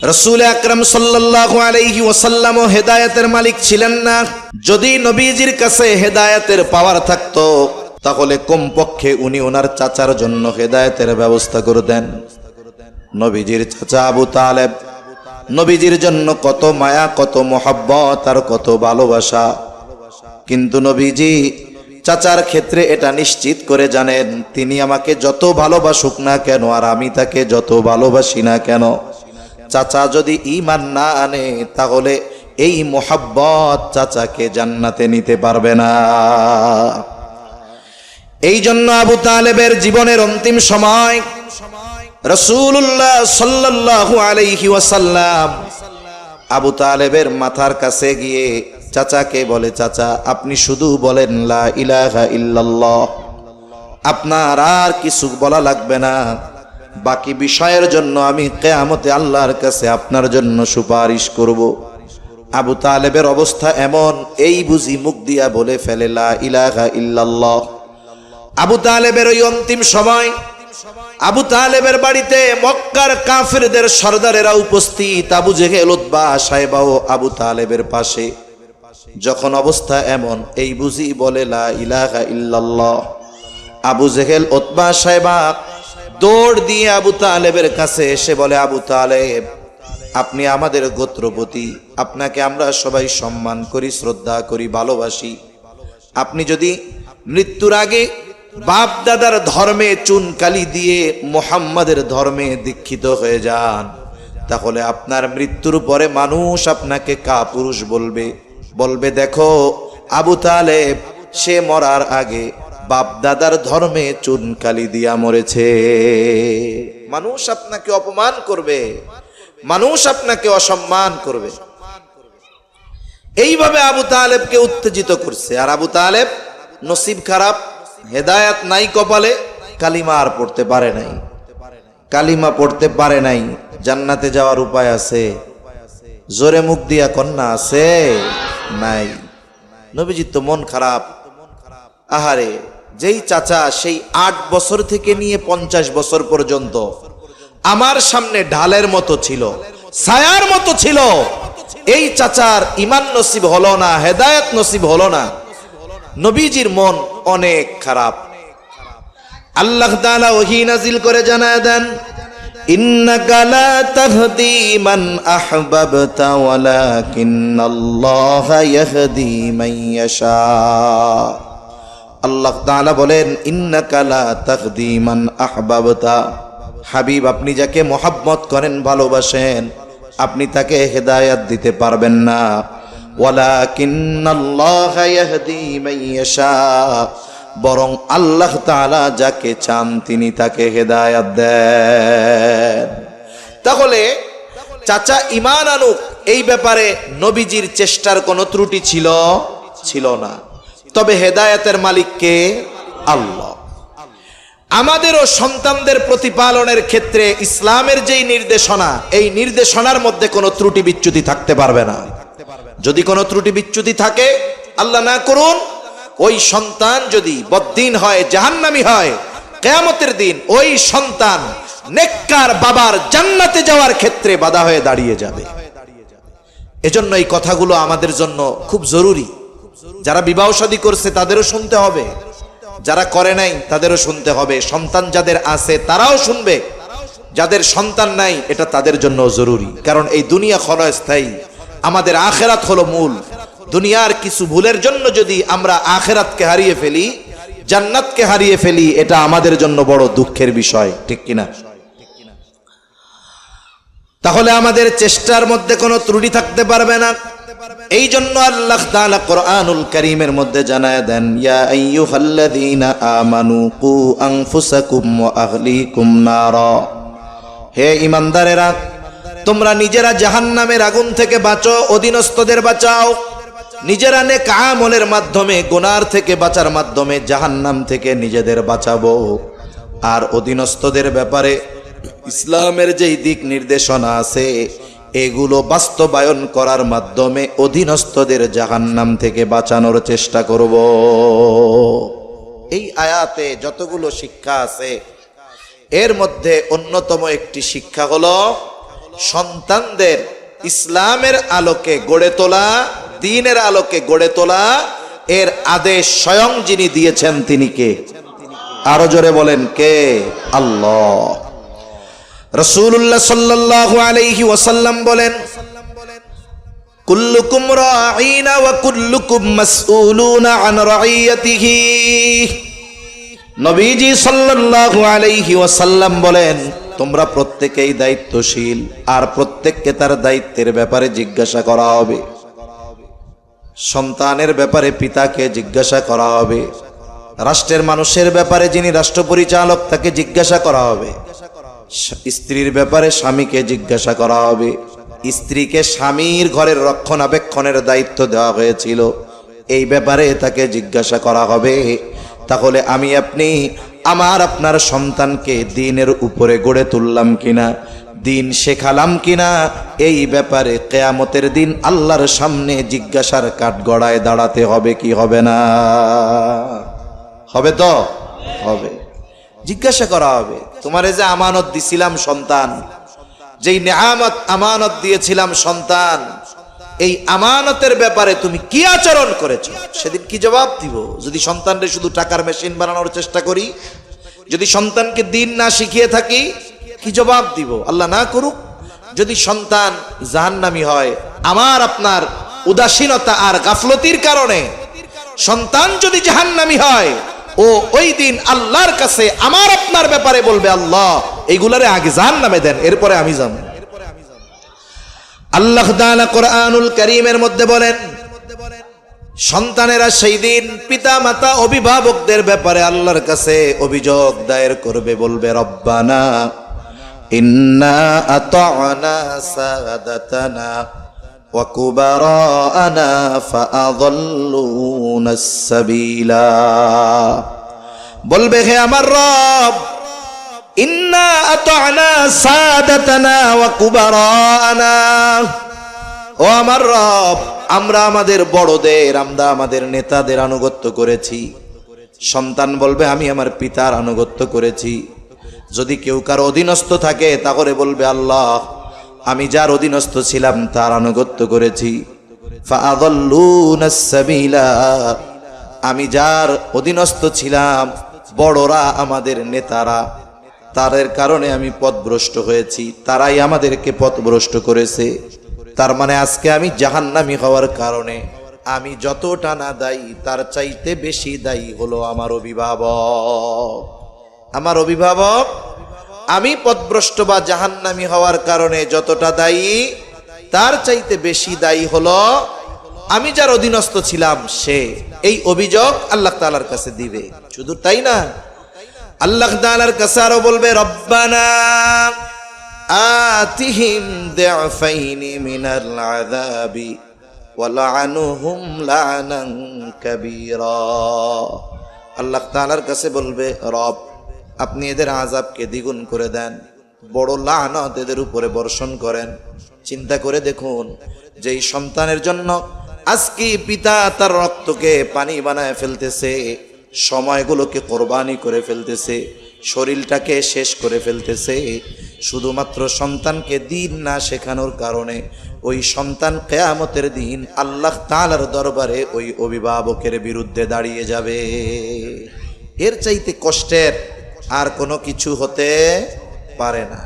রাসূল আকরাম সাল্লাল্লাহু আলাইহি ওয়াসাল্লাম হেদায়েতের মালিক ছিলেন না। যদি নবীজির কাছে হেদায়েতের পাওয়ার থাকতো তাহলে কমপক্ষে উনি ওনার চাচার জন্য হেদায়েতের ব্যবস্থা করতেন। নবীজির চাচা আবু তালেব, নবীজির জন্য কত মায়া, কত মোহাব্বত আর কত ভালোবাসা। কিন্তু নবীজি চাচার ক্ষেত্রে এটা নিশ্চিত করে জানেন, তিনি আমাকে যত ভালোবাসুক না কেন আর আমি তাকে যত ভালোবাসি না কেন, চাচা যদি ঈমান না আনে তাহলে এই মোহাব্বত চাচাকে জান্নাতে নিতে পারবে না। এই জন্য আবু তালেবের জীবনের অন্তিম সময় রাসূলুল্লাহ সাল্লাল্লাহু আলাইহি ওয়াসাল্লাম আবু তালেবের মাথার কাছে গিয়ে চাচাকে বলে, চাচা আপনি শুধু বলেন লা ইলাহা ইল্লাল্লাহ, আপনার আর কিছু বলা লাগবে না, বাকি বিষয়ের জন্য আমি কিয়ামতে আল্লাহর কাছে আপনার জন্য সুপারিশ করব। আবু তালেবের অবস্থা এমন, এই বুঝি মুখ দিয়া বলে ফেলে লা ইলাহা ইল্লাল্লাহ। আবু তালেবের ওই অন্তিম সময় আবু তালেবের বাড়িতে মক্কার কাফিরদের সরদারেরা উপস্থিত, আবু জেহেল, উতবা, সাইবাও আবু তালেবের পাশে। যখন অবস্থা এমন, এই বুঝি বলে লা ইলাহা ইল্লাল্লাহ, আবু জেহেল, উতবা, সাইবা দৌড় দিয়ে আবু তালেবের কাছে এসে বলে, আবু তালেব আপনি আমাদের গোত্রপতি, আপনাকে আমরা সবাই সম্মান করি, শ্রদ্ধা করি, ভালোবাসি। আপনি যদি মৃত্যুর আগে বাপ দাদার ধর্মে চুনকালি দিয়ে মুহাম্মাদের ধর্মে দীক্ষিত হয়ে যান, তাহলে আপনার মৃত্যুর পরে মানুষ আপনাকে কাপুরুষ বলবে, বলবে দেখো আবু তালেব সে মরার আগে বাপ দাদার ধর্মে চুনকালি দিয়া মরেছে। মানুষ আপনাকে অপমান করবে, মানুষ আপনাকে অসম্মান করবে। এইভাবে আবু তালেবকে উত্তেজিত করছে। আর আবু তালেব নসিব খারাপ, হেদায়েত নাই কপালে, কালিমা আর পড়তে পারে নাই। কালিমা পড়তে পারে নাই, জান্নাতে যাওয়ার উপায় আছে? জোরে মুখ দিয়া কন্যা আছে? নাই। নবীজির তো মন খারাপ। আহারে, যেই চাচা সেই 8 বছর থেকে নিয়ে 50 বছর পর্যন্ত আমার সামনে ঢালের মতো ছিল, ছায়ার মতো ছিল, এই চাচার ঈমান নসিব হলো না, হেদায়েত নসিব হলো না। নবীজির মন অনেক খারাপ। আল্লাহ তাআলা ওহী নাজিল করে জানায় দেন, ইন্নাকা লা তাহদি মান আহবাবতা ওয়ালাকিন্নাল্লাহা ইয়াহদি মান ইয়াশা। আল্লাহ তাআলা বলেন, ইন্নাকা লা তাহদি মান আহবাবতা, হাবিব আপনি যাকে মহব্বত করেন, ভালোবাসেন, আপনি তাকে হেদায়েত দিতে পারবেন না। ওয়ালাকিন্নাল্লাহা ইয়াহদি মান ইয়াশা, বরং আল্লাহ তাআলা যাকে চান তিনি তাকে হেদায়েত দেন। তাহলে চাচা ঈমান আনুক, এই ব্যাপারে নবীজির চেষ্টার কোনো ত্রুটি ছিল না। তবে হেদায়েতের মালিক কে? আল্লাহ। আমাদেরও সন্তানদের প্রতিপালনের ক্ষেত্রে ইসলামের যেই নির্দেশনা, এই নির্দেশনার মধ্যে কোনো ত্রুটি বিচ্যুতি থাকতে পারবে না। যদি কোনো ত্রুটি বিচ্যুতি থাকে, আল্লাহ না করুন, ওই সন্তান যদি বদ্দিন হয়, জাহান্নামী হয়, কিয়ামতের দিন ওই সন্তান নেককার বাবার জান্নাতে যাওয়ার ক্ষেত্রে বাধা হয়ে দাঁড়িয়ে যাবে। এজন্য এই কথাগুলো আমাদের জন্য খুব জরুরি। যারা বিবাহ শাদী করছে তাদেরও শুনতে হবে, যারা করে নাই তাদেরও শুনতে হবে। সন্তান যাদের আছে তারাও শুনবে, যাদের সন্তান নাই এটা তাদের জন্য জরুরি। কারণ এই দুনিয়া ক্ষণস্থায়ী, আমাদের আখেরাত হলো মূল। দুনিয়ার কিছু ভুলের জন্য যদি আমরা আখেরাতকে হারিয়ে ফেলি, জান্নাতকে হারিয়ে ফেলি, এটা আমাদের জন্য বড় দুঃখের বিষয়, ঠিক কিনা? তাহলে আমাদের চেষ্টার মধ্যে কোনো ত্রুটি থাকতে পারবে না। এই জন্য আল্লাহ তাআলা কোরআনুল কারীমের মধ্যে জানায় দেন, ইয়া আইয়ুহাল্লাযীনা আমানু কু আনফুসাকুম ওয়া আহলিকুম নারা, হে ঈমানদারেরা তোমরা নিজেরা জাহান্নামের আগুন থেকে বাঁচো, অধীনস্থদের বাঁচাও। নিজেরা নেক আমলের মাধ্যমে, গুনার থেকে বাঁচার মাধ্যমে জাহান্নাম থেকে নিজেদের বাঁচাবো। আর অধীনস্থদের ব্যাপারে ইসলামের যেই দিক নির্দেশনা আছে এগুলো বাস্তবায়ন করার মাধ্যমে অধীনস্থদের জাহান্নাম থেকে বাঁচানোর চেষ্টা করব। এই আয়াতে যতগুলো শিক্ষা আছে এর মধ্যে অন্যতম একটি শিক্ষা হলো সন্তানদের ইসলামের আলোকে গড়ে তোলা, দ্বীনের আলোকে গড়ে তোলা, এর আদেশ স্বয়ং যিনি দিয়েছেন তিনি কে? আরো জোরে বলেন কে? আল্লাহ। রাসূলুল্লাহ সাল্লাল্লাহু আলাইহি ওয়াসাল্লাম বলেন, কুল্লুকুম রাঈনা ওয়া কুল্লুকুম মাসউলুনা আন রাইয়াতিহি। নবীজি সাল্লাল্লাহু আলাইহি ওয়াসাল্লাম বলেন, তোমরা প্রত্যেকেই দায়িত্বশীল, আর প্রত্যেককে তার দায়িত্বের ব্যাপারে জিজ্ঞাসা করা হবে। সন্তানের ব্যাপারে পিতাকে জিজ্ঞাসা করা হবে, রাষ্ট্রের মানুষের ব্যাপারে যিনি রাষ্ট্র পরিচালক তাকে জিজ্ঞাসা করা হবে, স্ত্রীর ব্যাপারে স্বামীকে জিজ্ঞাসা করা হবে। স্ত্রীকে স্বামীর ঘরের রক্ষণাবেক্ষণের দায়িত্ব দেওয়া হয়েছিল, এই ব্যাপারে তাকে জিজ্ঞাসা করা হবে। তাহলে আমি আপনি আমার আপনার সন্তানকে দ্বীনের উপরে গড়ে তুললাম কিনা, দ্বীন শেখালাম কিনা, এই ব্যাপারে কিয়ামতের দিন আল্লাহর সামনে জিজ্ঞাসার কাঠগড়ায় দাঁড়াতে হবে কি হবে না? হবে তো? হবে। জিজ্ঞাসা করা হবে, তোমারে যে আমানত দিছিলাম সন্তান, যেই নেয়ামত আমানত দিয়েছিলাম সন্তান, এই আমানতের ব্যাপারে তুমি কি আচরণ করেছো, সেদিন কি জবাব দিব? যদি সন্তানরে শুধু টাকার মেশিন বানানোর চেষ্টা করি, যদি সন্তানকে দ্বীন না শিখিয়ে থাকি, কি জবাব দিব? আল্লাহ না করুক, যদি সন্তান জাহান্নামী হয়, আমার আপনার উদাসীনতা আর গাফলতির কারণে সন্তান যদি জাহান্নামী হয়, ও ওই দিন আল্লাহর কাছে আমার আপনার ব্যাপারে বলবে, আল্লাহ এইগুলারে আগে জাহান্নামে দেন, এরপরে আমি যাব। আল্লাহ তাআলা কোরআনুল কারীমের মধ্যে বলেন, সন্তানেরা সেই দিন পিতা মাতা অভিভাবকদের ব্যাপারে আল্লাহর কাছে অভিযোগ দায়ের করবে, বলবে, রব্বানা ইন্না আতা'না সাদাতানা ওয়া কুবারানা ফাআযাল্লুনাস সাবিলা। বলবে, হে আমার রব, ইন্না আতা'না সাদাতানা ওয়া কুবারানা, ও আমার রব, আমরা আমাদের বড়দের, আমরা আমাদের নেতাদের আনুগত্য করেছি। সন্তান বলবে, আমি আমার পিতার আনুগত্য করেছি। যদি কেউ কারো অধীনস্থ থাকে তাহলে বলবে, আল্লাহ আমি যার অধীনস্থ ছিলাম তার আনুগত্য করেছি। ফাআযাল্লুনাস সাবিলা, আমি যার অধীনস্থ ছিলাম, বড়রা আমাদের নেতারা, তাদের কারণে আমি পথভ্রষ্ট হয়েছি, তারাই আমাদেরকে পথভ্রষ্ট করেছে। তার মানে আজকে আমি জাহান্নামী হওয়ার কারণে আমি যতটা না দায়ী, তার চাইতে বেশি দায়ী হলো আমার অভিভাবক। আমার অভিভাবক আমি পথভ্রষ্ট বা জাহান্নামী হওয়ার কারণে যতটা দায়ী, তার চাইতে বেশি দায়ী হলো আমি যার অধীনস্থ ছিলাম সে। এই অভিযোগ আল্লাহ তাআলার কাছে দিবে। শুধু তাই না, আল্লাহ তাআলার কাছে আরো বলবে, রব্বানা আতিহিম দি'ফাইনি মিনাল আযাবি ওয়ালআনহুম লা'নান কাবীরা। আল্লাহ তাআলার কাছে বলবে, রব আপনি এদের আযাবকে দ্বিগুণ করে দেন, বড় লানত এদের উপরে বর্ষণ করেন। চিন্তা করে দেখুন, যেই সন্তানের জন্য আজকে পিতা তার রক্তকে পানি বানায় ফেলতেছে, সময়গুলোকে কোরবানি করে ফেলতেছে, শরীরটাকে শেষ করে ফেলতেছে, শুধুমাত্র সন্তানকে দ্বীন না শেখানোর কারণে ওই সন্তান কিয়ামতের দিন আল্লাহ তাআলার দরবারে ওই অভিভাবকের বিরুদ্ধে দাঁড়িয়ে যাবে। এর চাইতে কষ্টের আর কোনো কিছু হতে পারে না।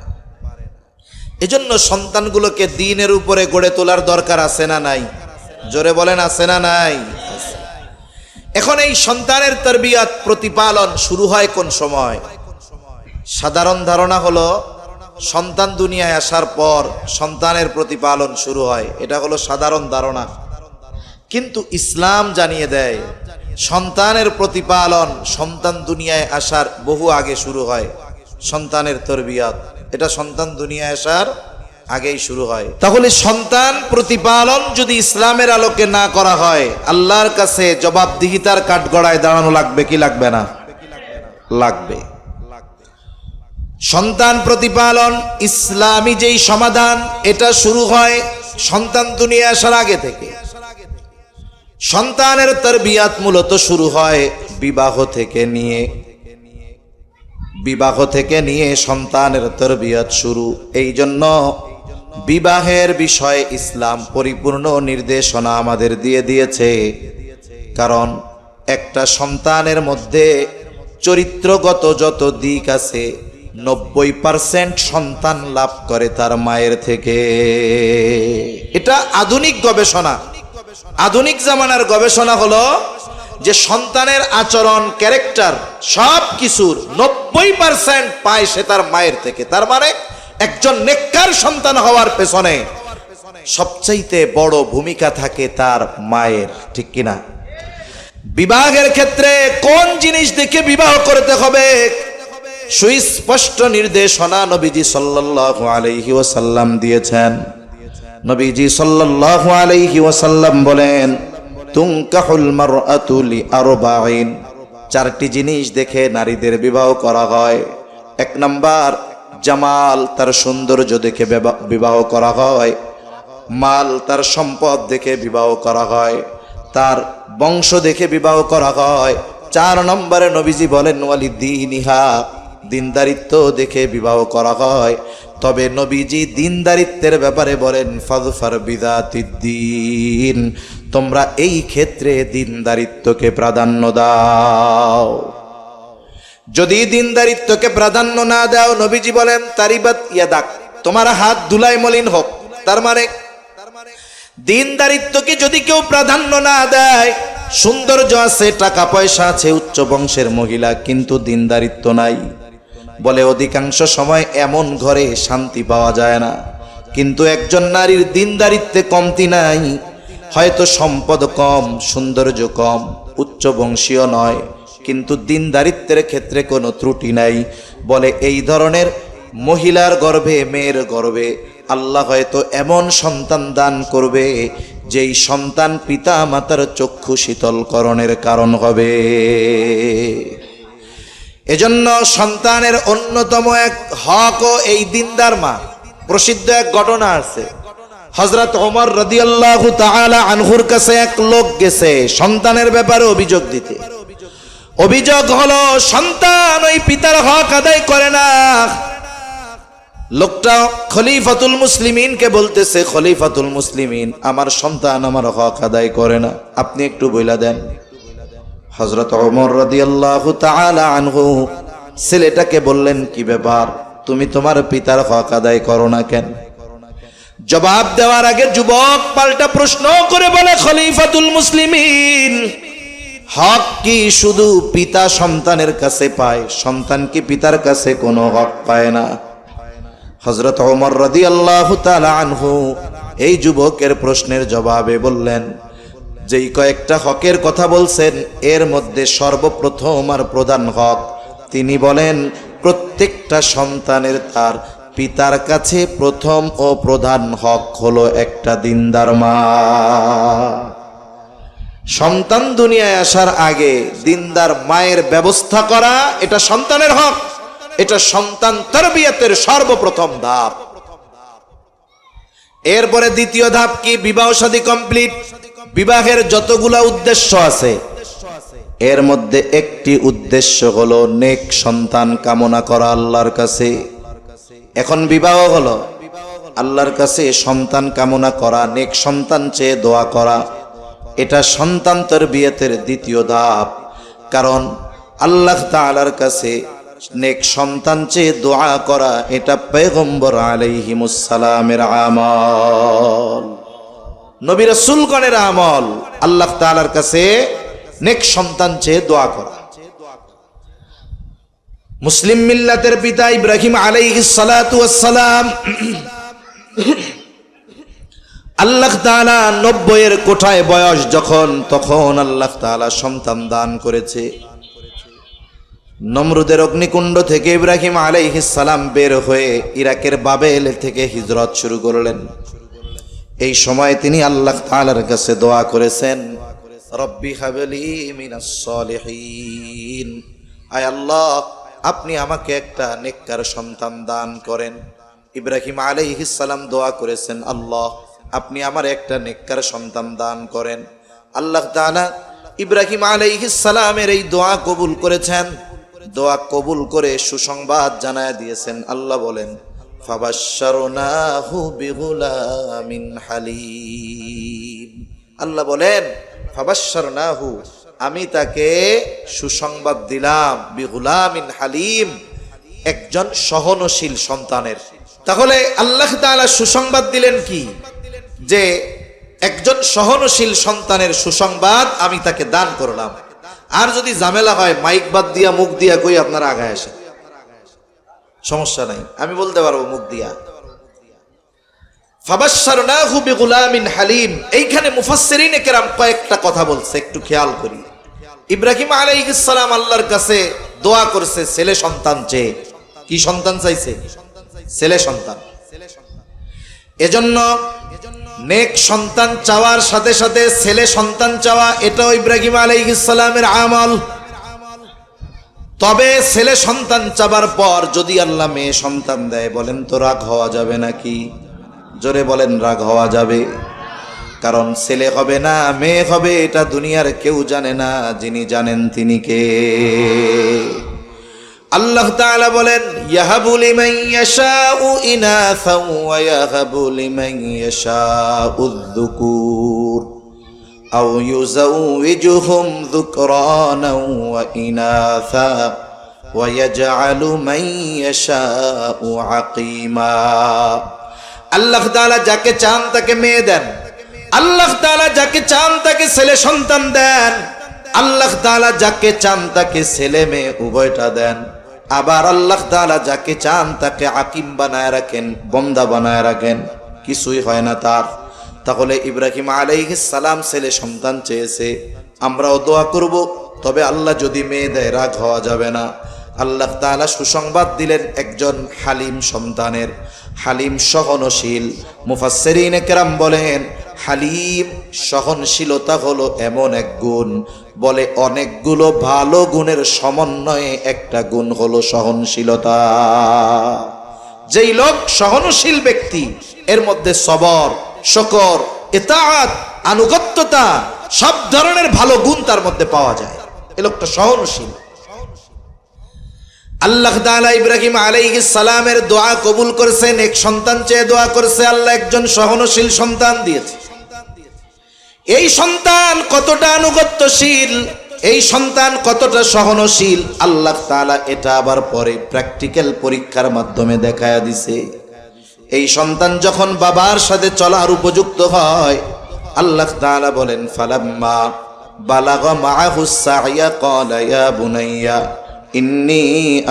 এজন্য সন্তানগুলোকে দ্বীনের উপরে গড়ে তোলার দরকার আছে না নাই? জোরে বলেন, আছে না নাই? এখন এই সন্তানের তারবিয়াত প্রতিপালন শুরু হয় কোন সময়? সাধারণ ধারণা হলো সন্তান দুনিয়ায় আসার পর সন্তানের প্রতিপালন শুরু হয়, এটা হলো সাধারণ ধারণা। কিন্তু ইসলাম জানিয়ে দেয় সন্তানের প্রতিপালন সন্তান দুনিয়ায় আসার বহু আগে শুরু হয়। সন্তানের তারবিয়াত এটা সন্তান দুনিয়ায় আসার আগেই শুরু হয়। তাহলে সন্তান প্রতিপালন যদি ইসলামের আলোকে না করা হয়, আল্লাহর কাছে জবাবদিহিতার কাঠগড়ায় দাঁড়ানো লাগবে কি লাগবে না? লাগবে। সন্তান প্রতিপালন ইসলামী যেই সমাধান, এটা শুরু হয় সন্তান দুনিয়া আসার আগে থেকে। সন্তানের তারবিয়াত মূলত শুরু হয় বিবাহ থেকে নিয়ে সন্তানের তারবিয়াত শুরু। এই জন্য বিবাহের বিষয়ে ইসলাম পরিপূর্ণ নির্দেশনা আমাদের দিয়ে দিয়েছে। কারণ একটা সন্তানের মধ্যে চরিত্রগত যত দিক আছে 90% সন্তান লাভ করে তার মায়ের থেকে। এটা আধুনিক গবেষণা, আধুনিক জামানার গবেষণা হলো যে সন্তানের আচরণ, ক্যারেক্টার সব কিছুর 90% পায় সে তার মায়ের থেকে। তার মানে একজন নেককার সন্তান হওয়ার পেছনে সবচাইতে বড় ভূমিকা থাকে তার মায়ের, ঠিক কিনা? বিবাহের ক্ষেত্রে কোন জিনিস দেখে বিবাহ করতে হবে সুস্পষ্ট নির্দেশনা নবীজি সাল্লাল্লাহু আলাইহি ওয়াসাল্লাম দিয়েছেন। নবীজি সাল্লাল্লাহু আলাইহি ওয়াসাল্লাম বলেন, তুনকাহুল মারআতু লিআরবাঈন, চারটি জিনিস দেখে নারীদের বিবাহ করা হয়। এক নাম্বার জামাল, তার সৌন্দর্য দেখে বিবাহ করা হয়। মাল, তার সম্পদ দেখে বিবাহ করা হয়। তার বংশ দেখে বিবাহ করা হয়। 4 নম্বরে নবীজি বলেন ওয়ালিদ্দীনিহা, দিনদারিত্ব দেখে বিবাহ করা হয়। তবে নবীজি দিনদারিত্বের ব্যাপারে বলেন ফাযফার বিযাতিদ্দীন, তোমরা এই ক্ষেত্রে দিনদারিত্বকে প্রাধান্য দাও। যদি দিনদারিত্বকে প্রাধান্য না দাও, নবীজি বলেন তারিবাত ইয়াদাক, তোমার হাত ধুলায় মলিন হোক। তার মানে দিনদারিত্বকে যদি কেউ প্রাধান্য না দেয়, সৌন্দর্য আছে, টাকা পয়সা আছে, উচ্চ বংশের মহিলা, কিন্তু দিনদারিত্ব নাই, বলে অধিকাংশ সময় এমন ঘরে শান্তি পাওয়া যায় না। কিন্তু একজন নারীর দিনদারিত্বে কমতি নাই, হয়তো সম্পদ কম, সৌন্দর্য কম, উচ্চ বংশীয় নয়, কিন্তু দিনদারিত্বের ক্ষেত্রে কোনো ত্রুটি নাই, বলে এই ধরনের মহিলার গর্ভে, মেয়ের গর্ভে আল্লাহ হয়তো এমন সন্তান দান করবে যেই সন্তান পিতা মাতার চক্ষু শীতলকরণের কারণ হবে। এজন্য সন্তানের অন্যতম এক হকও এই দিনদার মা। প্রসিদ্ধ এক ঘটনা আছে, হযরত ওমর রাদিয়াল্লাহু তাআলা আনহুর কাছে এক লোক গেছে সন্তানের ব্যাপারে অভিযোগ দিতে। অভিযোগ হলো সন্তান ওই পিতার হক আদায় করে না। লোকটা খলিফাতুল মুসলিমিনকে বলতেছে, খলিফাতুল মুসলিমিন, আমার সন্তান আমার হক আদায় করে না, আপনি একটু বইলা দেন। হযরত ওমর রাদিয়াল্লাহু তাআলা আনহু ছেলেটাকে বললেন, কি ব্যাপার, তুমি তোমার পিতার হক আদায় করো না কেন? জবাব দেওয়ার আগে যুবক পাল্টা প্রশ্ন করে বলে, খলিফাতুল মুসলিমিন, হক কি শুধু পিতা সন্তানের কাছে পায়? সন্তান কি পিতার কাছে কোনো হক পায় না? হযরত ওমর রাদিয়াল্লাহু তাআলা আনহু এই যুবকের প্রশ্নের জবাবে বললেন, যেই কয়েকটা হকের কথা বলছেন এর মধ্যে সর্বপ্রথম আর প্রধান হক, তিনি বলেন প্রত্যেকটা সন্তানের তার পিতার কাছে প্রথম ও প্রধান হক হলো একটা দিনদার মা। সন্তান দুনিয়ায় আসার আগে দিনদার মায়ের ব্যবস্থা করা, এটা সন্তানের হক, এটা সন্তান তারবিয়াতের সর্বপ্রথম ধাপ। এরপরে দ্বিতীয় ধাপ কি? বিবাহ শাদী কমপ্লিট। বিবাহের যতগুলা উদ্দেশ্য আছে এর মধ্যে একটি উদ্দেশ্য হলো নেক সন্তান কামনা করা আল্লাহর কাছে। এখন বিবাহ হলো আল্লাহর কাছে সন্তান কামনা করা, নেক সন্তান চেয়ে দোয়া করা, এটা সন্তান তারবিয়াতের দ্বিতীয় ধাপ। কারণ আল্লাহ তাআলার কাছে নেক সন্তান চেয়ে দোয়া করা এটা পয়গম্বর আলাইহিমুস সালামের আমল, নবী রাসূলগণের আমল। আল্লাহ তাআলার কাছে নেক সন্তান চেয়ে দোয়া করা। মুসলিম মিল্লাতের পিতা ইব্রাহিম আলাইহিস সালাতু ওয়াস সালাম, আল্লাহ তাআলা 90 কোঠায় বয়স যখন, তখন আল্লাহ তাআলা সন্তান দান করেছে। নমরুদের অগ্নিকুণ্ড থেকে ইব্রাহিম আলাইহিস সালাম বের হয়ে ইরাকের বাবেল থেকে হিজরত শুরু করলেন। এই সময় তিনি আল্লাহ তাআলার কাছে দোয়া করেছেন, রব্বি হাবলি মিনাস সলিহিন, আয় আল্লাহ আপনি আমাকে একটা নেককার সন্তান দান করেন। ইব্রাহিম আলাইহিস সালাম দোয়া করেছেন, আল্লাহ আপনি আমার একটা নেককার সন্তান দান করেন। আল্লাহ তাআলা ইব্রাহিম আলাইহিস সালামের এই দোয়া কবুল করেছেন। দোয়া কবুল করে সুসংবাদ জানায় দিয়েছেন। আল্লাহ বলেন, ফাবাশশারনাহু বিগুলামিন হালিম। আল্লাহ বলেন ফাবাশশারনাহু, আমি তাকে সুসংবাদ দিলাম, বিগুলামিন হালিম, একজন সহনশীল সন্তানের। তাহলে আল্লাহ তাআলা সুসংবাদ দিলেন কি? যে একজন সহনশীল সন্তানের সুসংবাদ আমি তাকে দান করলাম। আর যদি ঝামেলা হয় মাইক বাদ দিয়া মুখ দিয়া কই আপনারা আগায় আসেন, সমস্যা নাই, আমি বলতে পারবো মুখ দিয়া। ফাবাশশারনাহু বিগুলামিন হালিম, এইখানে মুফাসসিরিনে কেরাম কয়েকটা কথা বলছে, একটু খেয়াল করি। ইব্রাহিম আলাইহিস সালাম আল্লাহর কাছে দোয়া করছে ছেলে সন্তান চেয়ে। কি সন্তান চাইছে? ছেলে সন্তান। এজন্য নেক সন্তান চাওয়ার সাথে সাথে ছেলে সন্তান চাওয়া, এটাও ইব্রাহিম আলাইহিস সালামের আমল। তবে ছেলে সন্তান চাবার পর যদি আল্লাহ মেয়ে সন্তান দেয়, বলেন তো রাগ হওয়া যাবে নাকি? জোরে বলেন, রাগ হওয়া যাবে? কারণ ছেলে হবে না মেয়ে হবে এটা দুনিয়ার কেউ জানে না, যিনি জানেন তিনি কে? আল্লাহ তাআলা বলেন ইয়াহাবু লিমান ইয়াশাউ ইনাসা ওয়া ইয়াহাবু লিমান ইয়াশাউ যুকুর আও ইউযাউযুহুম যুকরানা ওয়া ইনাসা ওয়া ইয়াজআলু মান ইয়াশাউ আকীমা। আল্লাহ তাআলা যাকে চান তাকে মেয়ে দেন, আল্লাহ তাআলা যাকে চান তাকে ছেলে সন্তান দেন, আল্লাহ তাআলা যাকে চান তাকে ছেলে মেয়ে উভয়টা দেন। আবার আল্লাহ তাআলা যাকে চান তাকে আকিম বানায় রাখেন, বন্দা বানায় রাখেন, কিছুই হয় না তার। তাহলে ইব্রাহিম আলাইহিস সালাম ছেলে সন্তান চেয়েছে, আমরাও দোয়া করব। তবে আল্লাহ যদি মেয়ে দেয় রাগ হওয়া যাবে না। আল্লাহ তাআলা সুসংবাদ দিলেন একজন হালিম সন্তানের। হালিম সহনশীল। মুফাসসিরিনে কেরাম বলেন হালিম সহনশীলতা হলো এমন এক গুণ, বলে অনেকগুলো ভালো গুণের সমন্বয়ে একটা গুণ হলো সহনশীলতা। যেই লোক সহনশীল ব্যক্তি, এর মধ্যে সবর, শকর, ইতাআত, আনুগত্যতা, সব ধরনের ভালো গুণ তার মধ্যে পাওয়া যায়। এই লোকটা সহনশীল। আল্লাহ তাআলা ইব্রাহিম আলাইহিস সালামের দোয়া কবুল করেছেন, এক সন্তান চেয়ে দোয়া করেছে, আল্লাহ একজন সহনশীল সন্তান দিয়েছে। এই সন্তান কতটা আনুগত্যশীল, এই সন্তান কতটা সহনশীল, আল্লাহ তাআলা এটা আবার পরে প্র্যাকটিক্যাল পরীক্ষার মাধ্যমে দেখায়া দিছে। এই সন্তান যখন বাবার সাথে চলার উপযুক্ত হয়, আল্লাহ তাআলা বলেন ফালাম্মা বালাগা মাআহুস সা'য়া ক্বালা ইয়া বুনাইয়া ইন্নী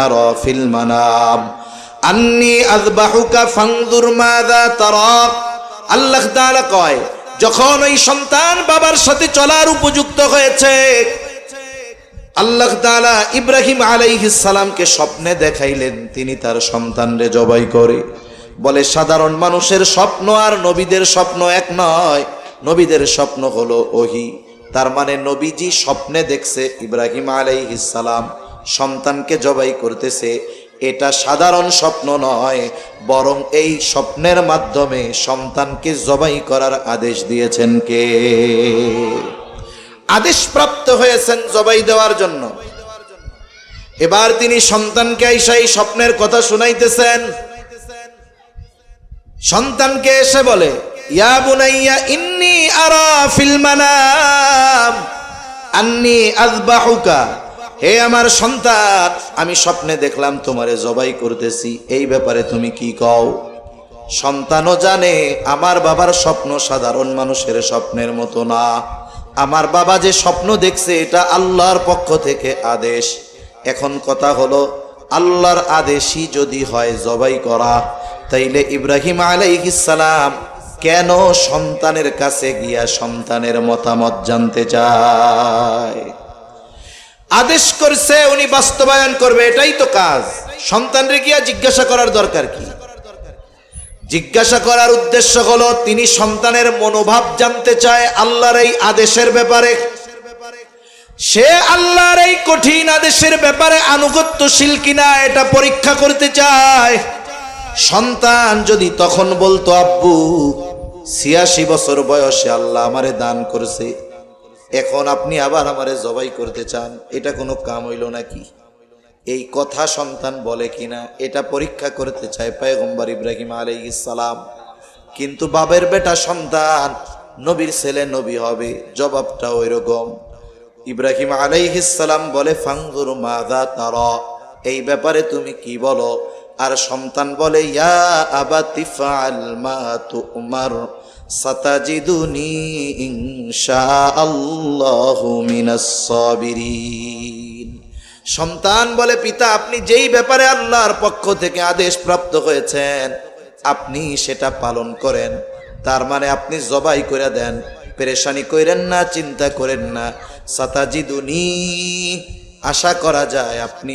আরা ফিল মানাম আন্নী আযবাহুকা ফানজুর মাযা তারা। আল্লাহ তাআলা কয় যখন ওই সন্তান বাবার সাথে চলার উপযুক্ত হয়েছে, আল্লাহ তাআলা ইব্রাহিম আলাইহিস সালামকে স্বপ্নে দেখাইলেন তিনি তার সন্তানরে জবাই করে। বলে সাধারণ মানুষের স্বপ্ন আর নবীদের স্বপ্ন এক নয়, নবীদের স্বপ্ন হলো ওহী। তার মানে নবীজি স্বপ্নে দেখছে ইব্রাহিম আলাইহিস সালাম সন্তানকে জবাই করতেছে, এটা সাধারণ স্বপ্ন নয়, বরং এই স্বপ্নের মাধ্যমে সন্তানকে জবাই করার আদেশ দিয়েছেন কে? আদেশ প্রাপ্ত হয়েছেন জবাই দেওয়ার জন্য। এবার তিনি সন্তানকে আইসা এই স্বপ্নের কথা শুনাইতেছেন। সন্তানকে এসে বলে ইয়া বুনাইয়া ইন্নী আরা ফিল মানাম আন্নী আযবাহুকা, হে আমার সন্তান, আমি স্বপ্নে দেখলাম তোমারে জবাই করতেছি, এই ব্যাপারে তুমি কি কও? সন্তানও জানে আমার বাবার স্বপ্ন সাধারণ মানুষের স্বপ্নের মতো না। আমার বাবা যে স্বপ্ন দেখছে এটা আল্লাহর পক্ষ থেকে আদেশ। এখন কথা হলো আল্লাহর আদেশই যদি হয় জবাই করা, তাইলে ইব্রাহিম আলাইহিস সালাম কেন সন্তানের কাছে গিয়া সন্তানের মতামত জানতে চায়? আদেশ করছে উনি বাস্তবায়ন করবে, এটাই তো কাজ। সন্তানরে গিয়া জিজ্ঞাসা করার দরকার কি? জিজ্ঞাসা করার উদ্দেশ্য হলো তিনি সন্তানের মনোভাব জানতে চায় আল্লাহর এই আদেশের ব্যাপারে। সে আল্লাহর এই কঠিন আদেশের ব্যাপারে আনুগত্যশীল কিনা এটা পরীক্ষা করতে চায়। সন্তান যদি তখন বলতো আব্বু ৮৬ বছর বয়সে আল্লাহ আমারে দান করছে, এখন আপনি আবার আমারে জবাই করতে চান, এটা কোনো কাম হইল নাকি? এই কথা সন্তান বলে কিনা এটা পরীক্ষা করতে চায় পয়গম্বর ইব্রাহিম আলাইহিস সালাম। কিন্তু বাবের বেটা সন্তান, নবীর ছেলে নবী হবে, জবাবটা ওইরকম। ইব্রাহিম আলাইহিস সালাম বলে ফানজুর মাযা তারা, এই ব্যাপারে তুমি কি বলো? আর সন্তান বলে ইয়া আবাতি ফাআল মা তুমার সাতাজিদুনি ইনশাআল্লাহু মিনাস সাবিরিন। সন্তান বলে পিতা, আপনি যেই ব্যাপারে আল্লাহর পক্ষ থেকে আদেশ প্রাপ্ত হয়েছেন আপনি সেটা পালন করেন। তার মানে আপনি জবাই করে দেন, পেরেশানি করেন না, চিন্তা করেন না। সাতাজিদুনি, আশা করা যায় আপনি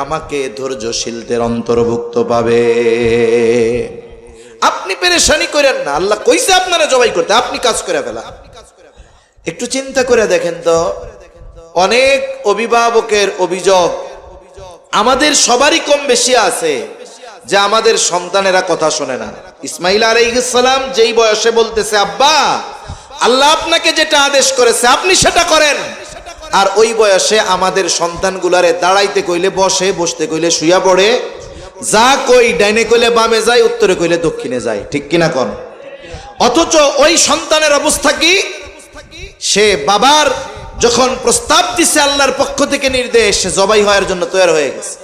আমাকে ধৈর্যশীলদের অন্তর্ভুক্ত পাবে। আপনি পেরেশানি করেন না, আল্লাহ কইছে আপনারা জবাই করতে, আপনি কাজ করে ফেলা। একটু চিন্তা করে দেখেন তো, অনেক অভিভাবকের অভিযোগ আমাদের সবারই কম বেশি আছে যে আমাদের সন্তানেরা কথা শোনে না। ইসমাইল আলাইহিস সালাম যেই বয়সে বলতেছে আব্বা আল্লাহ আপনাকে যেটা আদেশ করেছে আপনি সেটা করেন, আর ওই বয়সে আমাদের সন্তানগুলারে দাঁড়াইতে কইলে বসে, বসতে কইলে শুইয়া পড়ে, যা কই ডাইনে কইলে বামে যায়, উত্তরে কইলে দক্ষিণে যায়। ঠিক কিনা কোন? অথচ ওই সন্তানের অবস্থা কি? সে বাবার যখন প্রস্তাব দিছে আল্লাহর পক্ষ থেকে নির্দেশ, সে জবাই হওয়ার জন্য তৈরি হয়ে গেছে।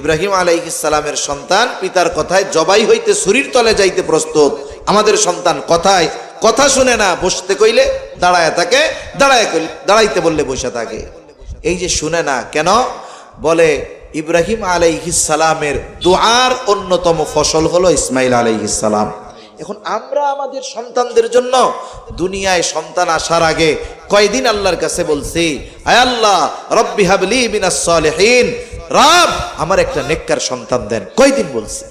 ইব্রাহিম আলাইহিস সালামের সন্তান পিতার কথায় জবাই হইতে ছুরির তলে যাইতে প্রস্তুত। আমাদের সন্তান কথায় কথা শুনে না, বসতে কইলে দাঁড়ায় থাকে, দাঁড়াইতে বললে বসে থাকে। এই যে শুনে না কেন, বলে ইব্রাহিম আলাইহিস সালামের দুআর অন্যতম ফসল হলো ইসমাইল আলাইহিস সালাম। এখন আমরা আমাদের সন্তানদের জন্য দুনিয়ায় সন্তান আসার আগে কয়দিন আল্লাহর কাছে বলছি, আয় আল্লাহ রব্বি হাবলি মিনাস সালিহিন, রব আমার একটা নেককার সন্তান দেন? কয়দিন বলছি?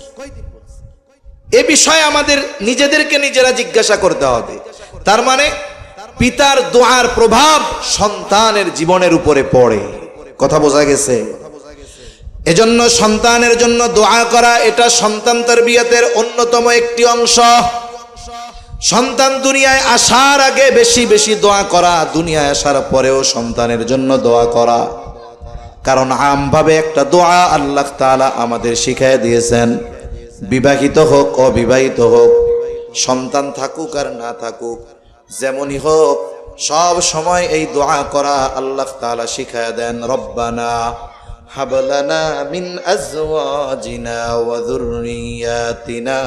এ বিষয়ে আমাদের নিজেদেরকে নিজেরা জিজ্ঞাসা করতে হবে। তার মানে পিতার দোয়ার প্রভাব সন্তানের জীবনের উপরে পড়ে। কথা বোঝা গেছে? এজন্য সন্তানের জন্য দোয়া করা এটা সন্তান তারবিয়াতের অন্যতম একটি অংশ। সন্তান দুনিয়ায় আসার আগে বেশি বেশি দোয়া করা, দুনিয়ায় আসার পরেও সন্তানের জন্য দোয়া করা। কারণ আমভাবে একটা দোয়া আল্লাহ তাআলা আমাদের শিখিয়ে দিয়েছেন, বিবাহিত হোক অবিবাহিত হোক, সন্তান থাকুক আর না থাকুক, যেমনই হোক সব সময় এই দোয়া করা আল্লাহ তাআলা শিখিয়ে দেন। রব্বানা হাবলানা মিন আজওয়াজিনা ওয়া যুররিয়াতিনা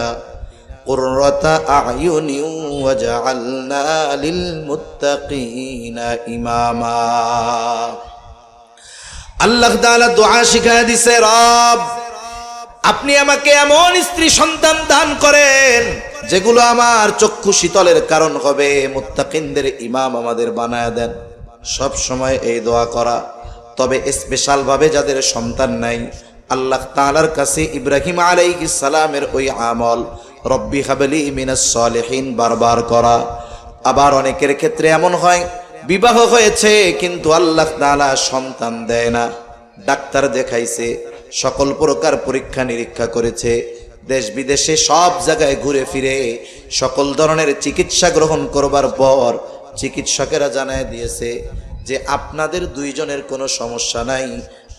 কুররাতা আ'য়ুনিন ওয়াজআলনা লিল মুত্তাকিনা ইমামা। আল্লাহ তাআলা দোয়া শিখিয়ে দিছে, রব আপনি আমাকে এমন স্ত্রী সন্তান দান করেন যেগুলো আমার চক্ষু শীতলের কারণ হবে, মুত্তাকিনদের ইমাম আমাদের বানায় দেন। সব সময় এই দোয়া করা। তবে স্পেশাল ভাবে যাদের সন্তান নাই, আল্লাহ তাআলার কাছে ইব্রাহিম আলাইহিস সালামের ওই আমল রব্বি হাবলি মিনাস সালিহিন বারবার করা। আবার অনেকের ক্ষেত্রে এমন হয় বিবাহ হয়েছে কিন্তু আল্লাহ তাআলা সন্তান দেয় না, ডাক্তার দেখাইছে, সকল প্রকার পরীক্ষা নিরীক্ষা করেছে, দেশ বিদেশে সব জায়গায় ঘুরে ফিরে সকল ধরনের চিকিৎসা গ্রহণ করবার পর চিকিৎসকেরা জানায় দিয়েছে যে আপনাদের দুইজনের কোনো সমস্যা নাই,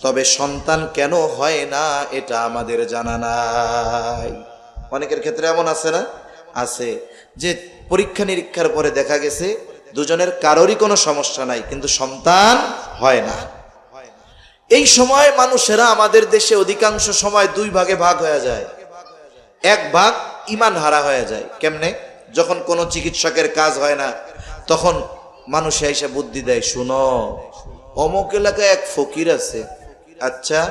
তবে সন্তান কেন হয় না এটা আমাদের জানা নাই। অনেকের ক্ষেত্রে এমন আছে না? আছে, যে পরীক্ষা নিরীক্ষার পরে দেখা গেছে দুজনের কারোরই কোনো সমস্যা নাই কিন্তু সন্তান হয় না। এই সময় মানুষেরা আমাদের দেশে অধিকাংশ সময় দুই ভাগে ভাগ হয়ে যায়। এক ভাগ ঈমান হারা হয়ে যায়। কেমনে? যখন কোনো চিকিৎসকের কাজ হয় না তখন মানুষ এসে বুদ্ধি দেয়, শুনো অমুক এলাকায় এক ফকির আছে, আচ্ছা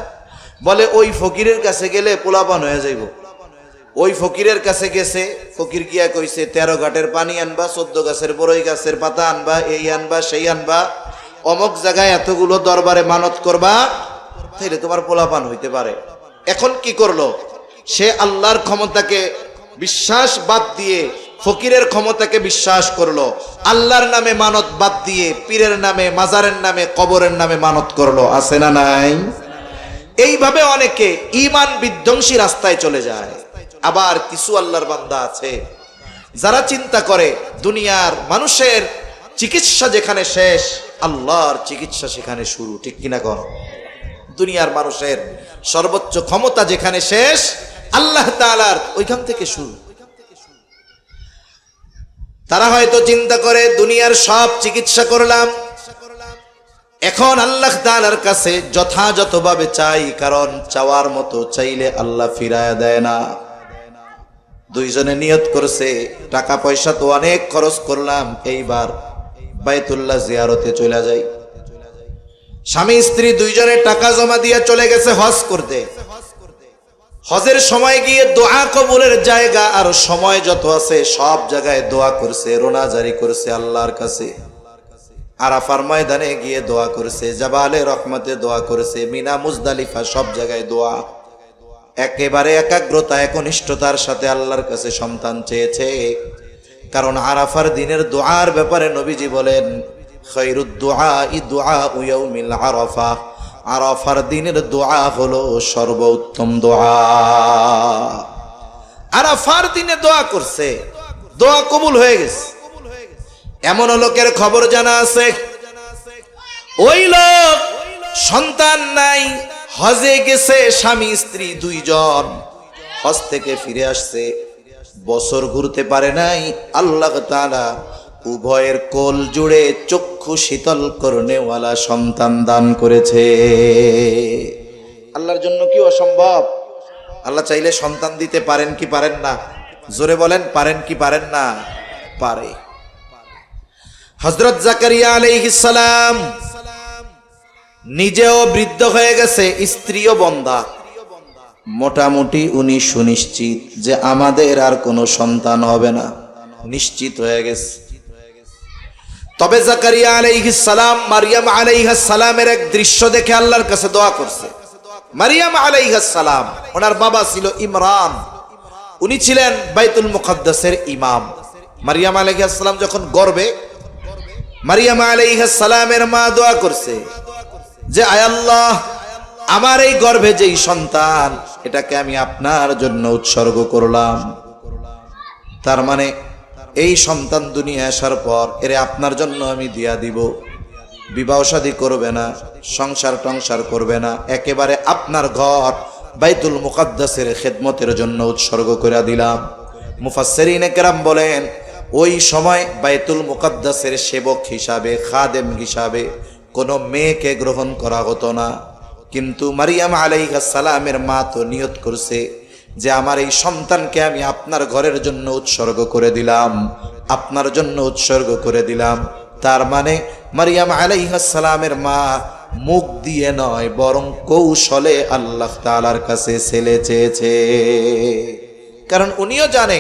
বলে ওই ফকিরের কাছে গেলে পোলাপান হয়ে যাইব। ওই ফকিরের কাছে গেছে, ফকির গিয়া কইছে 13 ঘাটের পানি আনবা, 14 গাছের বড়ই গাছের পাতা আনবা, এই আনবা সেই আনবা, অমুক জায়গায় এতগুলো দরবারে মানত করবা, তাইলে তোমার পোলাপান হইতে পারে। এখন কি করলো? সে আল্লাহর ক্ষমতাকে বিশ্বাস বাদ দিয়ে ফকিরের ক্ষমতাকে বিশ্বাস করলো, আল্লাহর নামে মানত বাদ দিয়ে পীরের নামে, মাজারের নামে, কবরের নামে মানত করলো। আছে না নাই? এইভাবে অনেকে ঈমান বিধ্বংসী রাস্তায় চলে যায়। আবার কিছু আল্লাহর বান্দা আছে যারা চিন্তা করে দুনিয়ার মানুষের চিকিৎসা যেখানে শেষ, আল্লাহর চিকিৎসা সেখানে শুরু। ঠিক কিনা কর? দুনিয়ার মানুষের সর্বোচ্চ ক্ষমতা যেখানে শেষ, আল্লাহ তাআলার ওইখান থেকে শুরু। তারা হয়তো চিন্তা করে দুনিয়ার সব চিকিৎসা করলাম, এখন আল্লাহ তাআলার কাছে যথাযথভাবে চাই, কারণ চাওয়ার মতো চাইলে আল্লাহ ফিরায়া দেয় না। দুইজনে নিয়ত করছে টাকা পয়সা তো অনেক খরচ করলাম, এইবার বাইতুল্লাহ জিয়ারতে চলে যাই। স্বামী স্ত্রী দুইজনে টাকা জমা দিয়ে চলে গেছে হজ করতে। হজের সময় গিয়ে দোয়া কবুলের জায়গা আর সময় যত আছে সব জায়গায় দোয়া করছে, রোনা জারি করছে আল্লাহর কাছে। আরাফার ময়দানে গিয়ে দোয়া করছে, জাবালে রহমতে দোয়া করছে, মিনা মুজদালিফা সব জায়গায় দোয়া। একেবারে একাগ্রতা একনিষ্ঠতার সাথে আল্লাহর কাছে সন্তান চেয়েছে। কারণ আরাফার দিনের দোয়ার ব্যাপারে নবীজি বলেন, খায়রুদ দুআই দুআউ ইয়াউমিল আরাফা, আরাফার দিনের দোয়া হলো সর্বোত্তম দোয়া। আরাফার দিনে দোয়া করছে, দোয়া কবুল হয়ে গেছে। এমন লোকের খবর জানা আছে, ওই লোক সন্তান নাই, হজে গেছে, স্বামী স্ত্রী দুইজন, হজ থেকে ফিরে আসছে, বছর ঘুরতে পারে নাই। আল্লাহ তাআলা উভয়ের কোল জুড়ে চক্ষু শীতল করনেওয়ালা সন্তান দান করেছে। আল্লাহর জন্য কি অসম্ভব? আল্লাহ চাইলে সন্তান দিতে পারেন কি পারেন না? জোরে বলেন, পারেন কি পারেন না? পারে। হযরত জাকারিয়া আলাইহিস সালাম নিজেও বৃদ্ধ হয়ে গেছে, স্ত্রীও বন্ধা। মোটামুটি উনি সুনিশ্চিত যে আমাদের আর কোনো সন্তান হবে না, নিশ্চিত হয়ে গেছে। তবে জাকারিয়া আলাইহিস সালাম মারিয়াম আলাইহিস সালামের এক দৃশ্য দেখে আল্লাহর কাছে দোয়া করছে। মারিয়াম আলাইহিস সালাম, ওনার বাবা ছিল ইমরান, উনি ছিলেন বাইতুল মুকাদ্দাসের ইমাম। মারিয়াম আলাইহিস সালাম যখন গর্ভে, মারিয়াম আলাইহিস সালামের মা দোয়া করছে যে আয় আল্লাহ, আমার এই গর্ভে যেই সন্তান, এটাকে আমি আপনার জন্য উৎসর্গ করলাম। তার মানে এই সন্তান দুনিয়া আসার পর এরে আপনার জন্য আমি দিয়া দিব, বিবাহ শাদী করবে না, সংসার টংসার করবে না, একেবারে আপনার ঘর বাইতুল মুকাদ্দাসের খেদমতের জন্য উৎসর্গ করে দিলাম। মুফাসসিরিনে কেরাম বলেন, ওই সময় বাইতুল মুকাদ্দাসের সেবক হিসাবে, খাদেম হিসাবে কোনো মেয়েকে গ্রহণ করা হতো না। কিন্তু মারিয়াম আলাইহিস সালামের মা তো নিয়ত করছে যে আমার এই সন্তানকে আমি আপনার ঘরের জন্য উৎসর্গ করে দিলাম, আপনার জন্য উৎসর্গ করে দিলাম। তার মানে মারিয়াম আলাইহিস সালামের মা মুখ দিয়ে নয়, বরং কৌশলে আল্লাহ তাআলার কাছে ছেলে চেয়েছে। কারণ উনিও জানে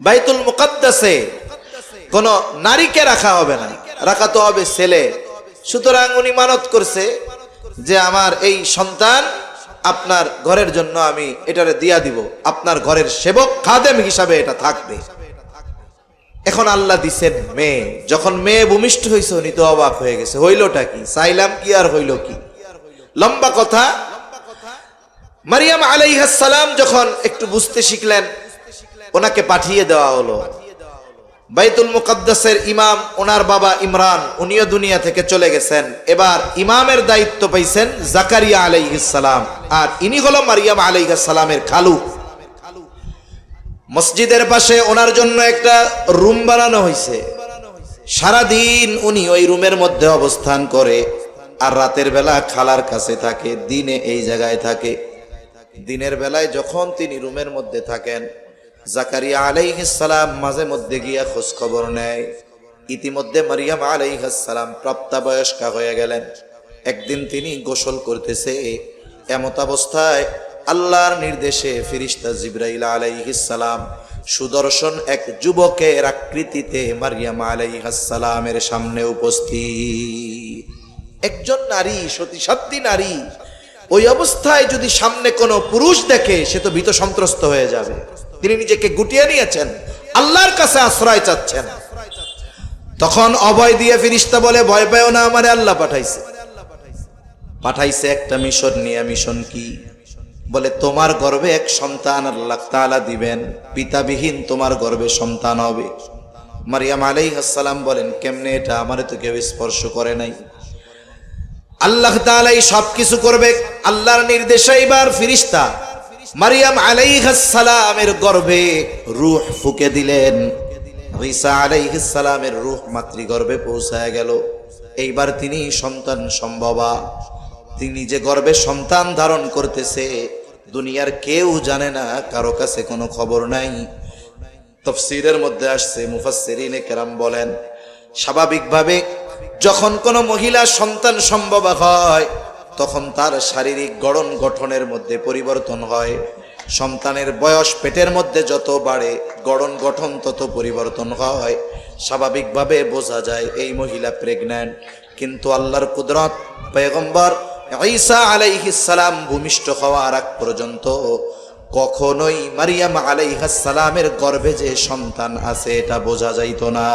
বাইতুল মুকাদ্দাসে কোনো নারীকে রাখা হবে না, রাখা তো হবে ছেলে। সুতরাং উনি মানত করছে যে আমার এই সন্তান আপনার ঘরের জন্য আমি এটারে দিয়া দিব, আপনার ঘরের সেবক খাদেম হিসাবে এটা থাকবে। এখন আল্লাহ দিছেন মেয়ে। যখন মেয়ে ভূমিষ্ঠ হয়েছে উনি তো অবাক হয়ে গেছে, হইলটা কি, চাইলাম কি আর হইল কি। লম্বা কথা, মারিয়াম আলাইহিস সালাম যখন একটু বুঝতে শিখলেন, ওনাকে পাঠিয়ে দেওয়া হলো। বাইতুল মুকাদ্দাসের ইমাম ওনার বাবা ইমরান, উনিও দুনিয়া থেকে চলে গেছেন। এবার ইমামের দায়িত্ব পাইছেন জাকারিয়া আলাইহিস সালাম, আর ইনি হলো মারিয়াম আলাইহিস সালামের খালু। মসজিদের পাশে ওনার জন্য একটা রুম বানানো হয়েছে। সারাদিন উনি ওই রুমের মধ্যে অবস্থান করে, আর রাতের বেলা খালার কাছে থাকে, দিনে এই জায়গায় থাকে। দিনের বেলায় যখন তিনি রুমের মধ্যে থাকেন, জাকারিয়া আলাইহিস সালাম মাঝে মধ্যে গিয়া খোঁজ খবর নেয়। ইতিমধ্যে মারিয়াম আলাইহিস সালাম প্রাপ্তবয়স্কা হয়ে গেলেন। একদিন তিনি গোসল করতেছে, এমত অবস্থায় আল্লাহর নির্দেশে ফেরেশতা জিবরাইল আলাইহিস সালাম সুদর্শন এক যুবকের আকৃতিতে মারিয়াম আলাইহিস সালামের সামনে উপস্থিত। একজন নারী, সতী নারী, ওই অবস্থায় যদি সামনে কোনো পুরুষ দেখে, সে তো ভীত সন্ত্রস্ত হয়ে যাবে। তিনি নিজেকে গুটিয়ে নিয়েছেন, আল্লাহর কাছে আশ্রয় চাচ্ছেন। তখন অভয় দিয়ে ফেরেশতা বলে, ভয় পেও না, আমারে আল্লাহ পাঠাইছে একটা মিশন নিয়ে। মিশন কি? বলে তোমার গর্ভে এক সন্তান আল্লাহ তাআলা দিবেন, পিতাবিহীন তোমার গর্ভে সন্তান হবে। মারিয়াম আলাইহিস সালাম বলেন, কেমনে এটা? আমারে তো কেউ স্পর্শ করে নাই। আল্লাহ তাআলাই সবকিছু করবে। আল্লাহর নির্দেশে এবার ফেরেশতা মারিয়াম আলাইহিস সালামের গর্ভে রূহ ফুঁকে দিলেন। ঈসা আলাইহিস সালামের রূহ মাতৃগর্ভে পৌঁছায় গেল। এইবার তিনি সন্তান সম্ভবা, তিনি যে গর্ভে সন্তান ধারণ করতেছে দুনিয়ার কেউ জানে না, কারো কাছে কোনো খবর নাই। তাফসীরের মধ্যে আসছে, মুফাসসিরিনে কেরাম বলেন স্বাভাবিকভাবে যখন কোনো মহিলা সন্তান সম্ভবা হয় তখন তার শারীরিক গড়ন গঠনের মধ্যে পরিবর্তন হয়। সন্তানের বয়স পেটের মধ্যে যত বাড়ে গড়ন গঠন তত পরিবর্তন হয়। স্বাভাবিকভাবে বোঝা যায় এই মহিলা প্রেগন্যান্ট। কিন্তু আল্লাহর কুদরত, পয়গম্বর ঈসা আলাইহিস সালাম ভূমিষ্ঠ হওয়ার আগ পর্যন্ত কখনোই মারিয়াম আলাইহিস সালামের গর্ভে যে সন্তান আছে এটা বোঝা যাইত না।